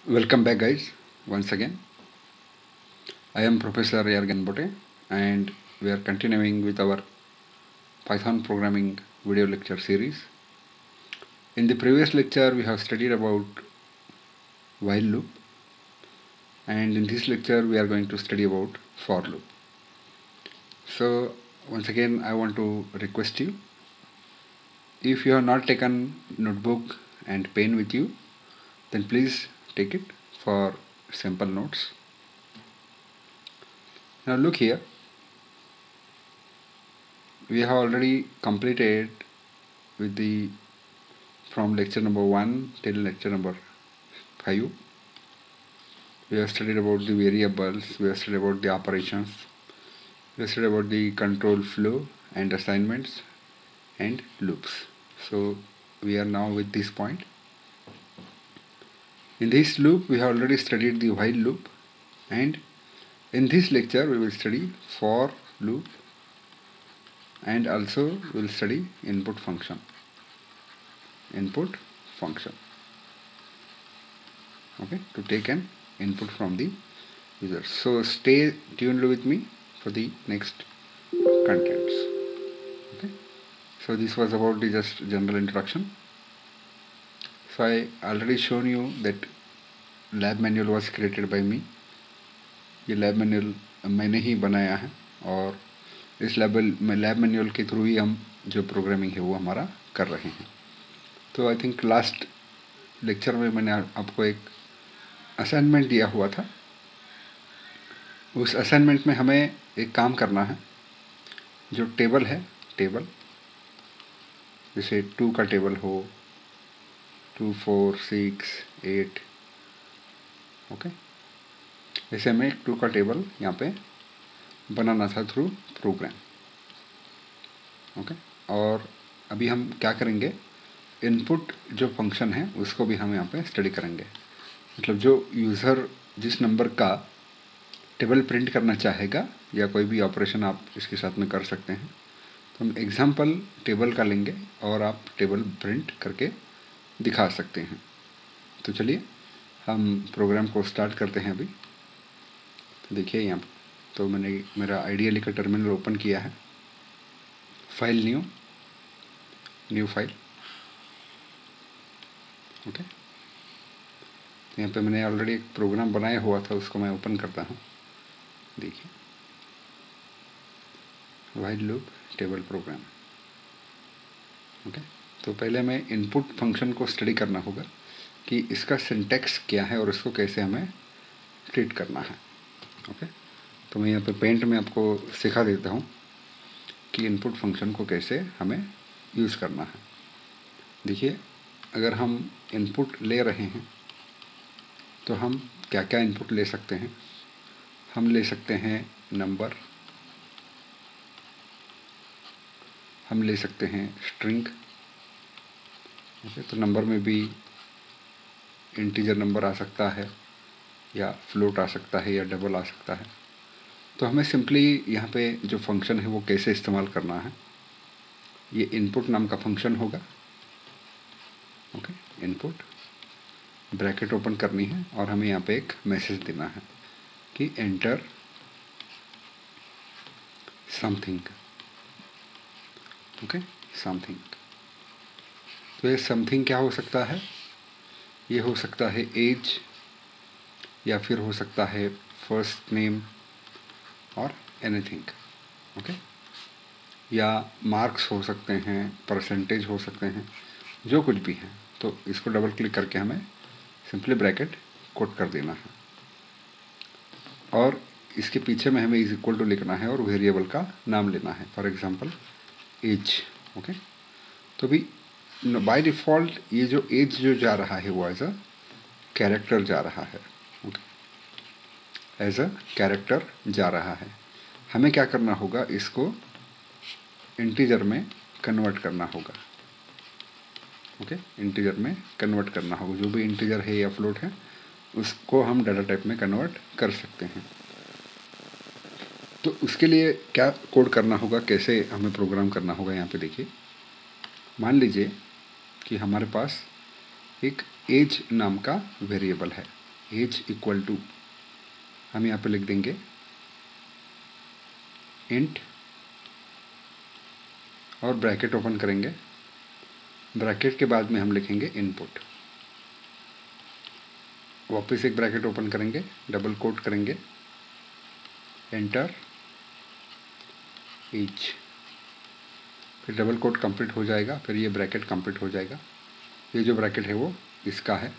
Welcome back, guys. Once again, I am Professor Yargan Bote, and we are continuing with our Python programming video lecture series. In the previous lecture, we have studied about while loop, and in this lecture, we are going to study about for loop. So, once again, I want to request you, if you have not taken notebook and pen with you, then please take it for sample notes. Now, look here. We have already completed with the from lecture number 1 till lecture number 5. We have studied about the variables, we have studied about the operations, we have studied about the control flow and assignments and loops. So we are now with this point. In this loop we have already studied the while loop, and in this lecture we will study for loop, and also we will study input function. Okay, to take an input from the user. So stay tuned with me for the next contents. Okay, so this was about the just general introduction. So I already shown you that lab manual was created by me. ये lab manual मैंने ही बनाया है, और इस lab manual के through ही हम जो programming है वो हमारा कर रहे हैं. तो आई थिंक लास्ट लेक्चर में मैंने आपको एक असाइनमेंट दिया हुआ था. उस असाइनमेंट में हमें एक काम करना है. जो टेबल है, टेबल जैसे 2 का टेबल हो, 2, 4, 6, 8. ओके, जैसे हमें एक 2 का टेबल यहाँ पे बनाना था थ्रू प्रोग्राम. ओके, और अभी हम क्या करेंगे, इनपुट जो फंक्शन है उसको भी हम यहाँ पे स्टडी करेंगे. मतलब जो यूज़र जिस नंबर का टेबल प्रिंट करना चाहेगा, या कोई भी ऑपरेशन आप इसके साथ में कर सकते हैं, तो हम एग्जाम्पल टेबल का लेंगे और आप टेबल प्रिंट करके दिखा सकते हैं. तो चलिए हम प्रोग्राम को स्टार्ट करते हैं अभी. तो देखिए यहाँ तो मैंने मेरा आइडिया लिखकर टर्मिनल ओपन किया है. File new file. ओके, तो यहाँ पे मैंने ऑलरेडी एक प्रोग्राम बनाया हुआ था, उसको मैं ओपन करता हूँ. देखिए, while loop table program. Okay, तो पहले हमें इनपुट फंक्शन को स्टडी करना होगा कि इसका सिंटैक्स क्या है और इसको कैसे हमें ट्रीट करना है. ओके, तो मैं यहाँ पे पेंट में आपको सिखा देता हूँ कि इनपुट फंक्शन को कैसे हमें यूज़ करना है. देखिए, अगर हम इनपुट ले रहे हैं तो हम क्या क्या इनपुट ले सकते हैं. हम ले सकते हैं नंबर, हम ले सकते हैं स्ट्रिंग. ओके, तो नंबर में भी इंटीजर नंबर आ सकता है, या फ्लोट आ सकता है, या डबल आ सकता है. तो हमें सिंपली यहाँ पे जो फंक्शन है वो कैसे इस्तेमाल करना है. ये इनपुट नाम का फंक्शन होगा. ओके, इनपुट ब्रैकेट ओपन करनी है और हमें यहाँ पे एक मैसेज देना है कि एंटर समथिंग. Okay, something. तो ये समथिंग क्या हो सकता है. ये हो सकता है एज, या फिर हो सकता है फर्स्ट नेम, और एनीथिंग. ओके, या मार्क्स हो सकते हैं, परसेंटेज हो सकते हैं, जो कुछ भी है. तो इसको डबल क्लिक करके हमें सिंपली ब्रैकेट कोट कर देना है, और इसके पीछे में हमें इज इक्वल टू लिखना है और वेरिएबल का नाम लेना है. For example as. ओके, तो भी बाय डिफ़ॉल्ट ये जो एज जो जा रहा है वो एज अ कैरेक्टर जा रहा है. ओके, एज अ कैरेक्टर जा रहा है. हमें क्या करना होगा, इसको इंटीजर में कन्वर्ट करना होगा. ओके, इंटीजर में कन्वर्ट करना होगा. जो भी इंटीजर है या फ्लोट है उसको हम डाटा टाइप में कन्वर्ट कर सकते हैं. तो उसके लिए क्या कोड करना होगा, कैसे हमें प्रोग्राम करना होगा. यहाँ पे देखिए, मान लीजिए कि हमारे पास एक एज नाम का वेरिएबल है. एज इक्वल टू, हम यहाँ पे लिख देंगे इंट और ब्रैकेट ओपन करेंगे, ब्रैकेट के बाद में हम लिखेंगे इनपुट, वापस एक ब्रैकेट ओपन करेंगे, डबल कोट करेंगे, एंटर एज, फिर डबल कोट कंप्लीट हो जाएगा, फिर ये ब्रैकेट कंप्लीट हो जाएगा। ये जो ब्रैकेट है वो इसका है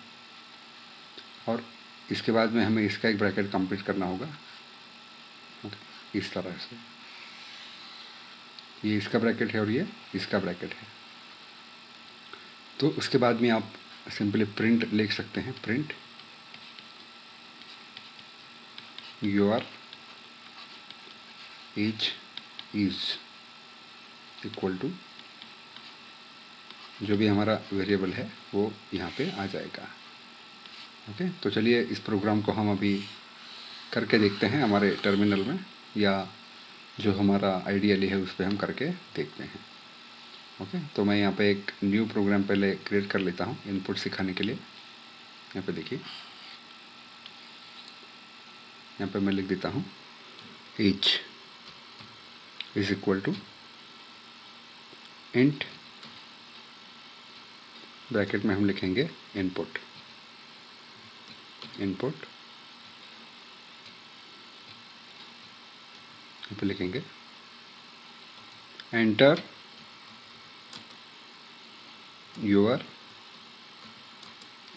और इसके बाद में हमें इसका एक ब्रैकेट कंप्लीट करना होगा। ओके, इस तरह से ये इसका ब्रैकेट है और ये इसका ब्रैकेट है। तो उसके बाद में आप सिंपली प्रिंट लिख सकते हैं, print your age is equal to, जो भी हमारा वेरिएबल है वो यहाँ पे आ जाएगा। ओके, तो चलिए इस प्रोग्राम को हम अभी करके देखते हैं हमारे टर्मिनल में, या जो हमारा आइडियली है उस पर हम करके देखते हैं। ओके, तो मैं यहाँ पे एक न्यू प्रोग्राम पहले क्रिएट कर लेता हूँ इनपुट सिखाने के लिए। यहाँ पे देखिए, यहाँ पे मैं लिख देता हूँ age is equal to int, bracket में हम लिखेंगे इनपुट, इनपुट यहाँ पे लिखेंगे एंटर योर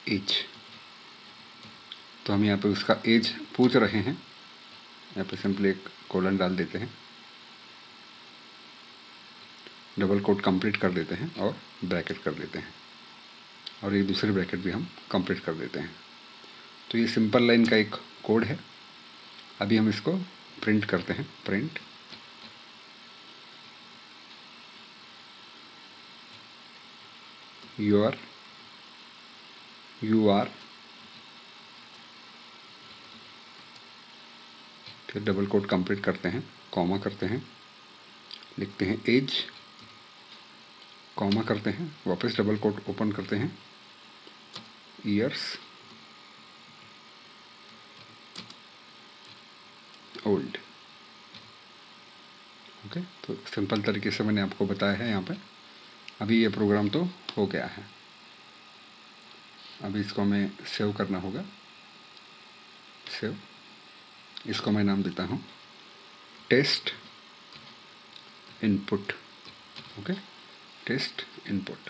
एज। तो हम यहाँ पे उसका एज पूछ रहे हैं, यहाँ पे सिंपली एक कोलन डाल देते हैं, डबल कोट कंप्लीट कर देते हैं और ब्रैकेट कर देते हैं, और ये दूसरी ब्रैकेट भी हम कंप्लीट कर देते हैं। तो ये सिंपल लाइन का एक कोड है। अभी हम इसको प्रिंट करते हैं, प्रिंट यू आर, फिर डबल कोट कंप्लीट करते हैं, कॉमा करते हैं, लिखते हैं एज, कॉमा करते हैं, वापस डबल कोट ओपन करते हैं, ईयर्स ओल्ड। ओके, तो सिंपल तरीके से मैंने आपको बताया है यहाँ पे। अभी ये प्रोग्राम तो हो गया है, अभी इसको हमें सेव करना होगा, सेव, इसको मैं नाम देता हूँ test input. Okay, test input,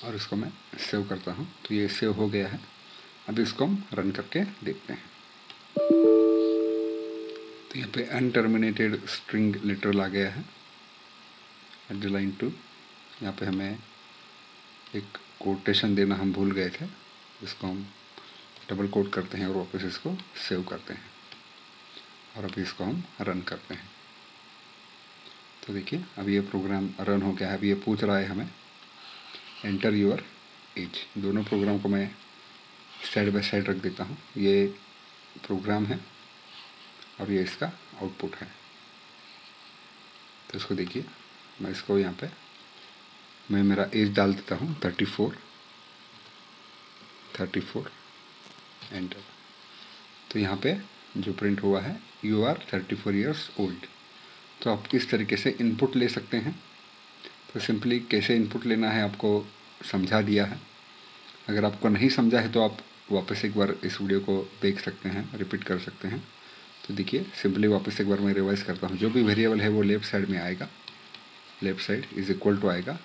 और इसको मैं सेव करता हूँ। तो ये सेव हो गया है, अभी इसको हम रन करके देखते हैं। तो यहाँ पे अनटर्मिनेटेड स्ट्रिंग लिटरल आ गया है एट द लाइन 2। यहाँ पे हमें एक कोटेशन देना हम भूल गए थे, इसको हम डबल कोट करते हैं और वापस इसको सेव करते हैं, और अभी इसको हम रन करते हैं। तो देखिए अभी ये प्रोग्राम रन हो गया है। अभी ये पूछ रहा है हमें एंटर योर एज। दोनों प्रोग्राम को मैं साइड बाय साइड रख देता हूँ, ये प्रोग्राम है और ये इसका आउटपुट है। तो इसको देखिए, मैं इसको यहाँ पे मैं मेरा एज डाल देता हूँ 34, एंटर। तो यहाँ पे जो प्रिंट हुआ है यू आर 34 ईयर्स ओल्ड। तो आप किस तरीके से इनपुट ले सकते हैं, तो सिंपली कैसे इनपुट लेना है आपको समझा दिया है। अगर आपको नहीं समझा है तो आप वापस एक बार इस वीडियो को देख सकते हैं, रिपीट कर सकते हैं। तो देखिए सिंपली वापस एक बार मैं रिवाइज करता हूँ। जो भी वेरिएबल है वो लेफ्ट साइड में आएगा, left side is equal to आएगा,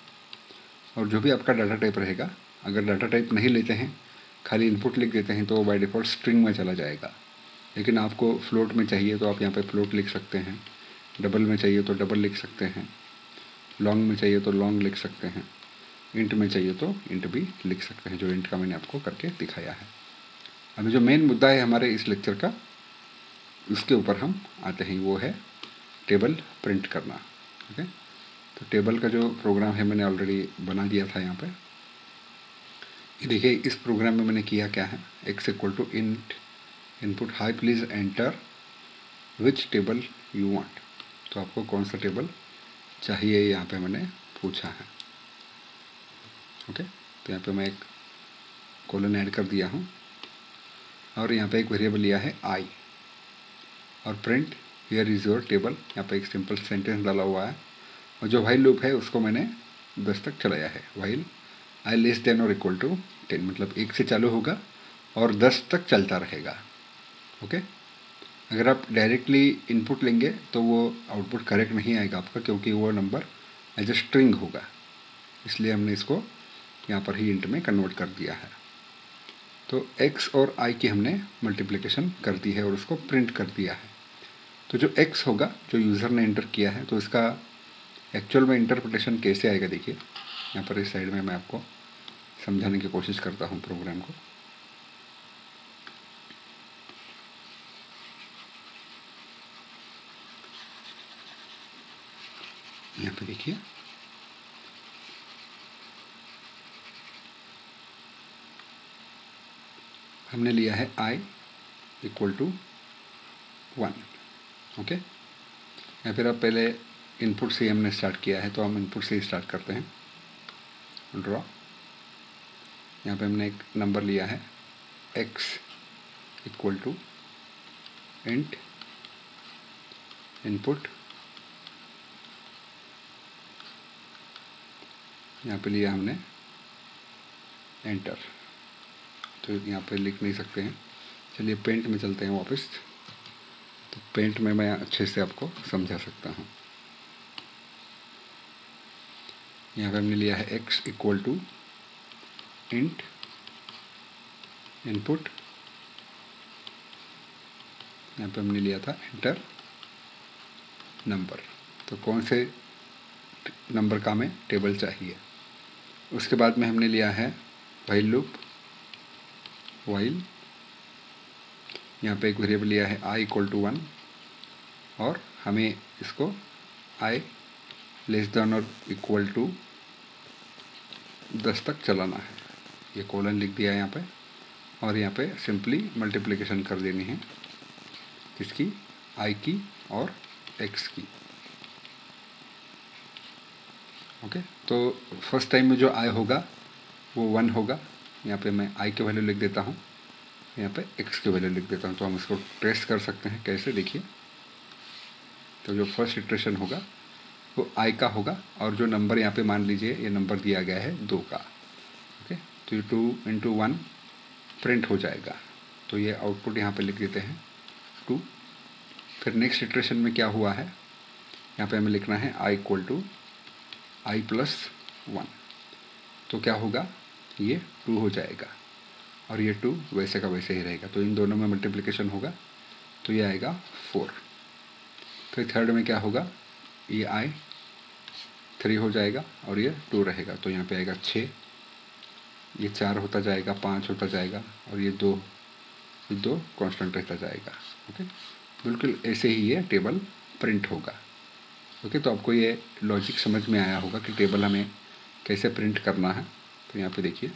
और जो भी आपका डाटा टाइप रहेगा, अगर डाटा टाइप नहीं लेते हैं, खाली इनपुट लिख देते हैं, तो वो बाय डिफ़ॉल्ट स्ट्रिंग में चला जाएगा। लेकिन आपको फ्लोट में चाहिए तो आप यहाँ पे फ्लोट लिख सकते हैं, डबल में चाहिए तो डबल लिख सकते हैं, लॉन्ग में चाहिए तो लॉन्ग लिख सकते हैं, इंट में चाहिए तो इंट भी लिख सकते हैं, जो इंट का मैंने आपको करके दिखाया है। अभी जो मेन मुद्दा है हमारे इस लेक्चर का, उसके ऊपर हम आते हैं, वो है टेबल प्रिंट करना। ओके, तो टेबल का जो प्रोग्राम है मैंने ऑलरेडी बना दिया था यहाँ पे। ये देखिए इस प्रोग्राम में मैंने किया क्या है, x equal to int input hi please enter which table you want. तो आपको कौन सा टेबल चाहिए यहाँ पे मैंने पूछा है। ओके, तो यहाँ पे मैं एक कोलन ऐड कर दिया हूँ और यहाँ पे एक वेरिएबल लिया है आई और print here is your table. यहाँ पे एक सिंपल सेंटेंस डाला हुआ है और जो व्हाइल लूप है उसको मैंने 10 तक चलाया है। व्हाइल आई लेस देन और इक्वल टू 10, मतलब 1 से चालू होगा और 10 तक चलता रहेगा। ओके, अगर आप डायरेक्टली इनपुट लेंगे तो वो आउटपुट करेक्ट नहीं आएगा आपका, क्योंकि वो नंबर एज ए स्ट्रिंग होगा, इसलिए हमने इसको यहाँ पर ही इंट में कन्वर्ट कर दिया है। तो x और i की हमने मल्टीप्लिकेशन कर दी है और उसको प्रिंट कर दिया है। तो जो x होगा जो यूज़र ने एंटर किया है, तो इसका एक्चुअल में इंटरप्रिटेशन कैसे आएगा देखिए। यहाँ पर इस साइड में मैं आपको समझाने की कोशिश करता हूँ प्रोग्राम को। यहाँ पे देखिए हमने लिया है i इक्वल टू 1। ओके, या फिर आप पहले इनपुट से हमने स्टार्ट किया है तो हम इनपुट से ही स्टार्ट करते हैं। ड्रॉ, यहाँ पे हमने एक नंबर लिया है x equal to int input, यहाँ पे लिया हमने एंटर। तो यहाँ पे लिख नहीं सकते हैं, चलिए पेंट में चलते हैं वापस। तो पेंट में मैं अच्छे से आपको समझा सकता हूँ। यहाँ पे हमने लिया है x equal to int input, यहाँ पे हमने लिया था एंटर नंबर। तो कौन से नंबर का हमें टेबल चाहिए। उसके बाद में हमने लिया है व्हाइल लूप, व्हाइल यहाँ पे एक वेरिएबल लिया है i इक्वल टू 1 और हमें इसको i लेस देन और इक्वल टू 10 तक चलाना है। ये कोलन लिख दिया है यहाँ पे और यहाँ पे सिंपली मल्टीप्लिकेशन कर देनी है इसकी i की और x की। ओके, तो फर्स्ट टाइम में जो i होगा वो 1 होगा। यहाँ पे मैं i की वैल्यू लिख देता हूँ, यहाँ पे x की वैल्यू लिख देता हूँ। तो हम इसको ट्रेस कर सकते हैं कैसे, देखिए। तो जो फर्स्ट इटरेशन होगा वो i का होगा और जो नंबर यहाँ पे मान लीजिए ये नंबर दिया गया है 2 का। ओके, तो ये 2 × 1 प्रिंट हो जाएगा। तो ये आउटपुट यहाँ पे लिख देते हैं 2। फिर नेक्स्ट इटरेशन में क्या हुआ है, यहाँ पे हमें लिखना है i equal to i plus 1। तो क्या होगा, ये 2 हो जाएगा और ये 2 वैसे का वैसे ही रहेगा। तो इन दोनों में मल्टीप्लिकेशन होगा तो ये आएगा 4। फिर थर्ड में क्या होगा, ये i 3 हो जाएगा और ये 2 रहेगा। तो यहाँ पे आएगा 6, ये 4 होता जाएगा, 5 होता जाएगा और ये 2 कांस्टेंट रहता जाएगा। ओके, बिल्कुल ऐसे ही ये टेबल प्रिंट होगा। ओके, तो आपको ये लॉजिक समझ में आया होगा कि टेबल हमें कैसे प्रिंट करना है। तो यहाँ पे देखिए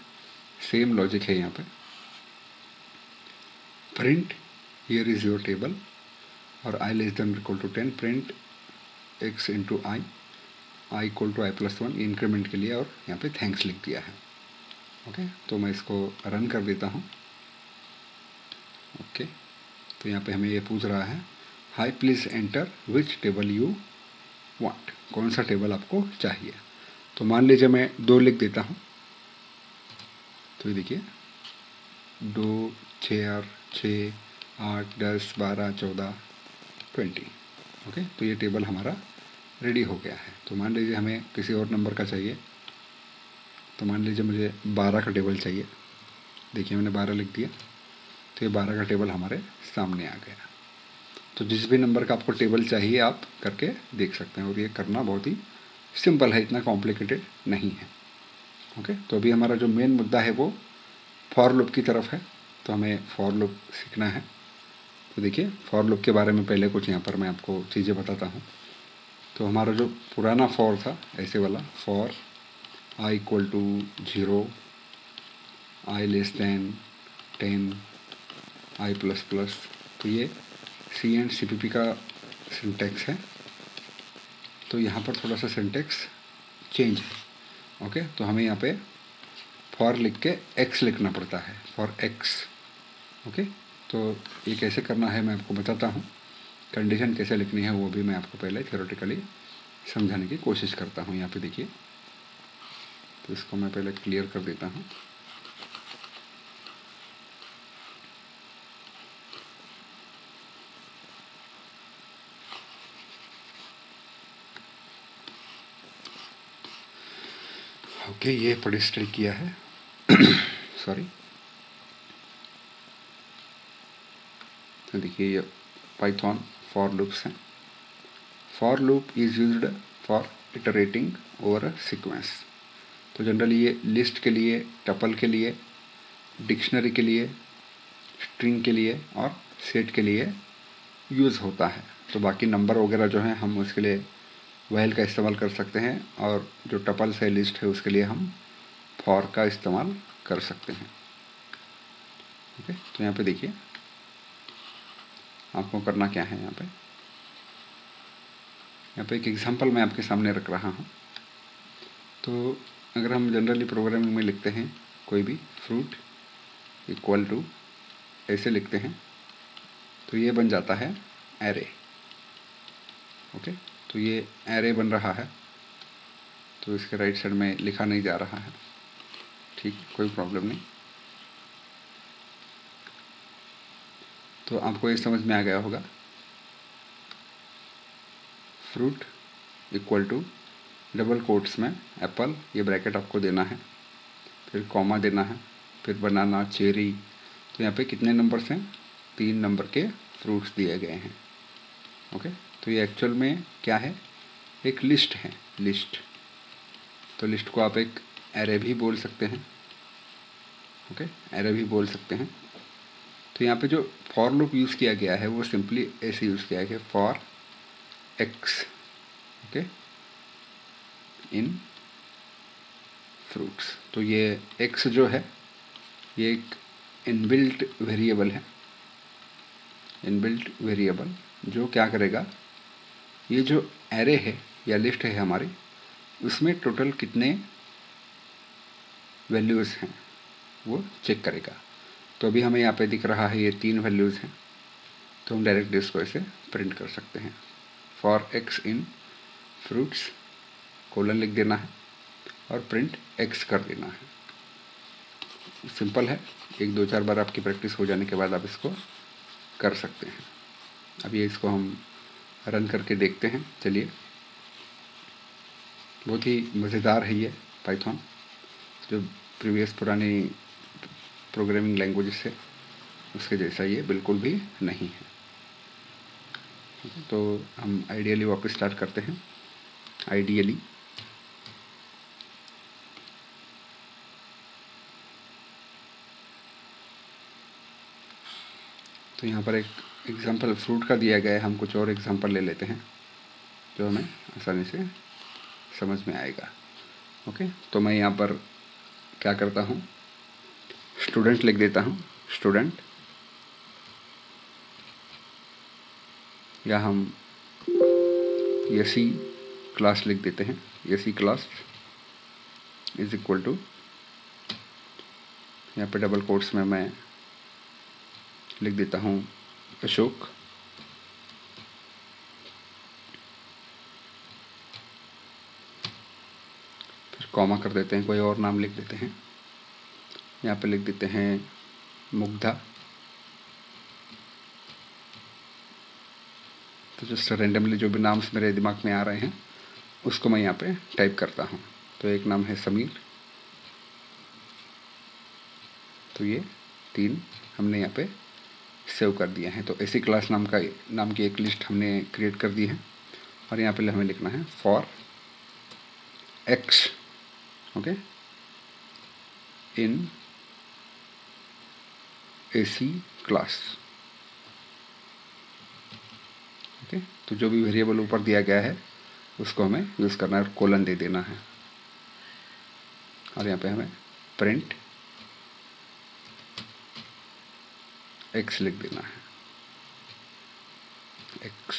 सेम लॉजिक है। यहाँ पे print here is your table और i less than equal to 10, print x into i equal to i plus 1 increment के लिए और यहाँ पे थैंक्स लिख दिया है। ओके, तो मैं इसको रन कर देता हूँ। ओके, तो यहाँ पे हमें ये पूछ रहा है high please enter which table you want, कौन सा टेबल आपको चाहिए। तो मान लीजिए मैं 2 लिख देता हूँ। तो ये देखिए 2, 6, 6, 8, 10, 12, 14, 20। ओके, तो ये टेबल हमारा रेडी हो गया है। तो मान लीजिए हमें किसी और नंबर का चाहिए, तो मान लीजिए मुझे 12 का टेबल चाहिए। देखिए मैंने 12 लिख दिया, तो ये 12 का टेबल हमारे सामने आ गया। तो जिस भी नंबर का आपको टेबल चाहिए आप करके देख सकते हैं और ये करना बहुत ही सिंपल है, इतना कॉम्प्लिकेटेड नहीं है। ओके, तो अभी हमारा जो मेन मुद्दा है वो फॉर लूप की तरफ है। तो हमें फॉर लूप सीखना है। तो देखिए फॉर लूप के बारे में पहले कुछ यहाँ पर मैं आपको चीज़ें बताता हूँ। तो हमारा जो पुराना फॉर था ऐसे वाला, for i equal to 0, i less than 10, i plus plus, तो ये C एंड CPP का सिंटैक्स है। तो यहाँ पर थोड़ा सा सिंटैक्स चेंज है। ओके, तो हमें यहाँ पे फॉर लिख के एक्स लिखना पड़ता है, फॉर एक्स। ओके, तो ये कैसे करना है मैं आपको बताता हूँ। कंडीशन कैसे लिखनी है वो भी मैं आपको पहले थ्योरेटिकली समझाने की कोशिश करता हूँ। यहाँ पे देखिए, तो इसको मैं पहले क्लियर कर देता हूँ। ओके, ये पढ़ी किया है सॉरी। तो देखिए, ये पाइथन फॉर लूप्स हैं। For loop is used for iterating over a sequence. तो जनरली ये लिस्ट के लिए, टपल के लिए, डिक्शनरी के लिए, स्ट्रिंग के लिए और सेट के लिए यूज़ होता है। तो बाकी नंबर वगैरह जो हैं हम उसके लिए व्हाइल का इस्तेमाल कर सकते हैं, और जो टपल्स है, लिस्ट है, उसके लिए हम फॉर का इस्तेमाल कर सकते हैं। ओके, तो यहाँ पे देखिए आपको करना क्या है। यहाँ पे एक एग्जांपल मैं आपके सामने रख रहा हूँ। तो अगर हम जनरली प्रोग्रामिंग में लिखते हैं कोई भी फ्रूट इक्वल टू ऐसे लिखते हैं, तो ये बन जाता है एरे। ओके, तो ये एरे बन रहा है, तो इसके राइट साइड में लिखा नहीं जा रहा है, ठीक, कोई प्रॉब्लम नहीं। तो आपको ये समझ में आ गया होगा। Fruit equal to double quotes में एप्पल, ये ब्रैकेट आपको देना है, फिर कॉमा देना है, फिर बनाना, चेरी। तो यहाँ पे कितने नंबर्स हैं? 3 नंबर के फ्रूट्स दिए गए हैं। ओके, तो ये एक्चुअल में क्या है? एक लिस्ट है, लिस्ट। तो लिस्ट को आप एक एरे भी बोल सकते हैं। ओके, एरे भी बोल सकते हैं। तो यहाँ पे जो फॉर लूप यूज़ किया गया है वो सिंपली ऐसे यूज़ किया गया, for x, okay, in fruits. तो ये एक्स जो है ये एक इनबिल्ट वेरिएबल है, इनबिल्ट वेरिएबल जो क्या करेगा, ये जो एरे है या लिस्ट है हमारी, उसमें टोटल कितने वैल्यूज़ हैं वो चेक करेगा। तो अभी हमें यहाँ पे दिख रहा है ये 3 वैल्यूज़ हैं, तो हम डायरेक्ट इसको ऐसे प्रिंट कर सकते हैं, for x in fruits, colon लिख देना है और प्रिंट एक्स कर देना है। सिंपल है, 1-2-4 बार आपकी प्रैक्टिस हो जाने के बाद आप इसको कर सकते हैं। अभी इसको हम रन करके देखते हैं। चलिए, बहुत ही मज़ेदार है ये पाइथन, जो प्रीवियस पुरानी प्रोग्रामिंग लैंग्वेज से उसके जैसा ये बिल्कुल भी नहीं है। तो हम आइडियली वापस स्टार्ट करते हैं। आइडियली तो यहाँ पर एक एग्जांपल फ्रूट का दिया गया है, हम कुछ और एग्जांपल ले लेते हैं जो हमें आसानी से समझ में आएगा। ओके, तो मैं यहाँ पर क्या करता हूँ, स्टूडेंट लिख देता हूँ, स्टूडेंट, या हम एसी क्लास लिख देते हैं, AC class is equal to, यहाँ पे डबल कोट्स में मैं लिख देता हूँ अशोक, फिर कॉमा कर देते हैं, कोई और नाम लिख देते हैं, यहाँ पे लिख देते हैं मुग्धा। तो जस्ट रेंडमली जो भी नाम्स मेरे दिमाग में आ रहे हैं उसको मैं यहाँ पे टाइप करता हूँ। तो एक नाम है समीर, तो ये 3 हमने यहाँ पे सेव कर दिया है। तो ऐसी क्लास नाम की एक लिस्ट हमने क्रिएट कर दी है, और यहाँ पे हमें लिखना है for x, okay, in AC class. Okay, तो जो भी वेरिएबल ऊपर दिया गया है उसको हमें यूज़ करना है और कोलन दे देना है, और यहाँ पे हमें प्रिंट एक्स लिख देना है, एक्स।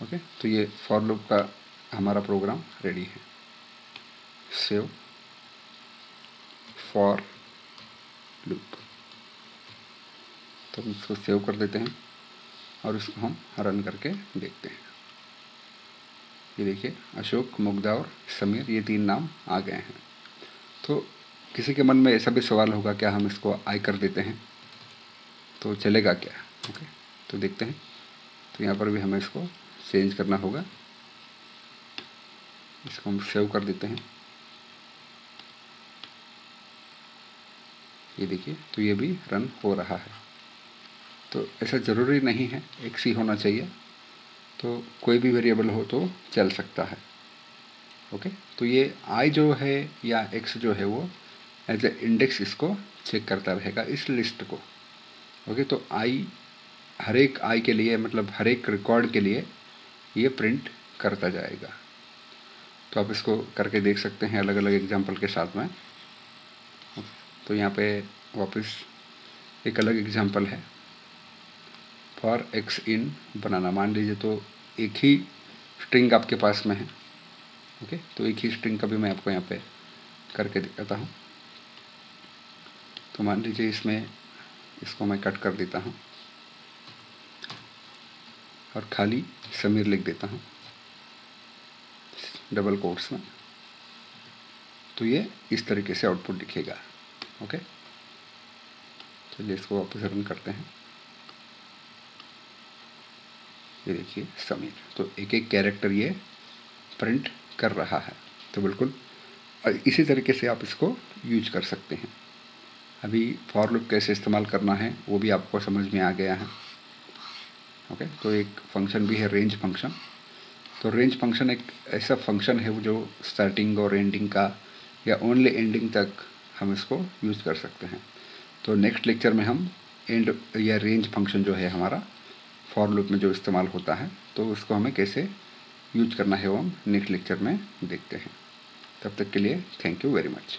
ओके, तो ये फॉर लूप का हमारा प्रोग्राम रेडी है। Save, for loop. तो हम इसको सेव कर देते हैं और इसको हम रन करके देखते हैं। ये देखिए, अशोक, मुग्धा और समीर, ये 3 नाम आ गए हैं। तो किसी के मन में ऐसा भी सवाल होगा, क्या हम इसको आई कर देते हैं तो चलेगा क्या? ओके, तो देखते हैं। तो यहाँ पर भी हमें इसको चेंज करना होगा। इसको हम सेव कर देते हैं। ये देखिए, तो ये भी रन हो रहा है। तो ऐसा ज़रूरी नहीं है एक सी होना चाहिए, तो कोई भी वेरिएबल हो तो चल सकता है। ओके, तो ये आई जो है या एक्स जो है वो एज ए इंडेक्स इसको चेक करता रहेगा इस लिस्ट को। ओके, तो आई हर एक आई के लिए, मतलब हर एक रिकॉर्ड के लिए ये प्रिंट करता जाएगा। तो आप इसको करके देख सकते हैं अलग अलग एग्जांपल के साथ में। तो यहाँ पे वापस एक अलग एग्जांपल है, फॉर एक्स इन बनाना। मान लीजिए तो एक ही स्ट्रिंग आपके पास में है। ओके, तो एक ही स्ट्रिंग का भी मैं आपको यहाँ पे करके दिखाता हूँ। तो मान लीजिए इसमें इसको मैं कट कर देता हूँ और खाली समीर लिख देता हूँ डबल कोट्स में। तो ये इस तरीके से आउटपुट दिखेगा। ओके, चलिए इसको वापस रन करते हैं। ये देखिए समीर, तो एक एक कैरेक्टर ये प्रिंट कर रहा है। तो बिल्कुल इसी तरीके से आप इसको यूज कर सकते हैं। अभी फॉर लूप कैसे इस्तेमाल करना है वो भी आपको समझ में आ गया है। ओके, तो एक फंक्शन भी है रेंज फंक्शन। तो रेंज फंक्शन एक ऐसा फंक्शन है जो स्टार्टिंग और एंडिंग का या ओनली एंडिंग तक हम इसको यूज़ कर सकते हैं। तो नेक्स्ट लेक्चर में हम एंड या रेंज फंक्शन जो है हमारा फॉर लूप में जो इस्तेमाल होता है, तो उसको हमें कैसे यूज करना है वो हम नेक्स्ट लेक्चर में देखते हैं। तब तक के लिए थैंक यू वेरी मच।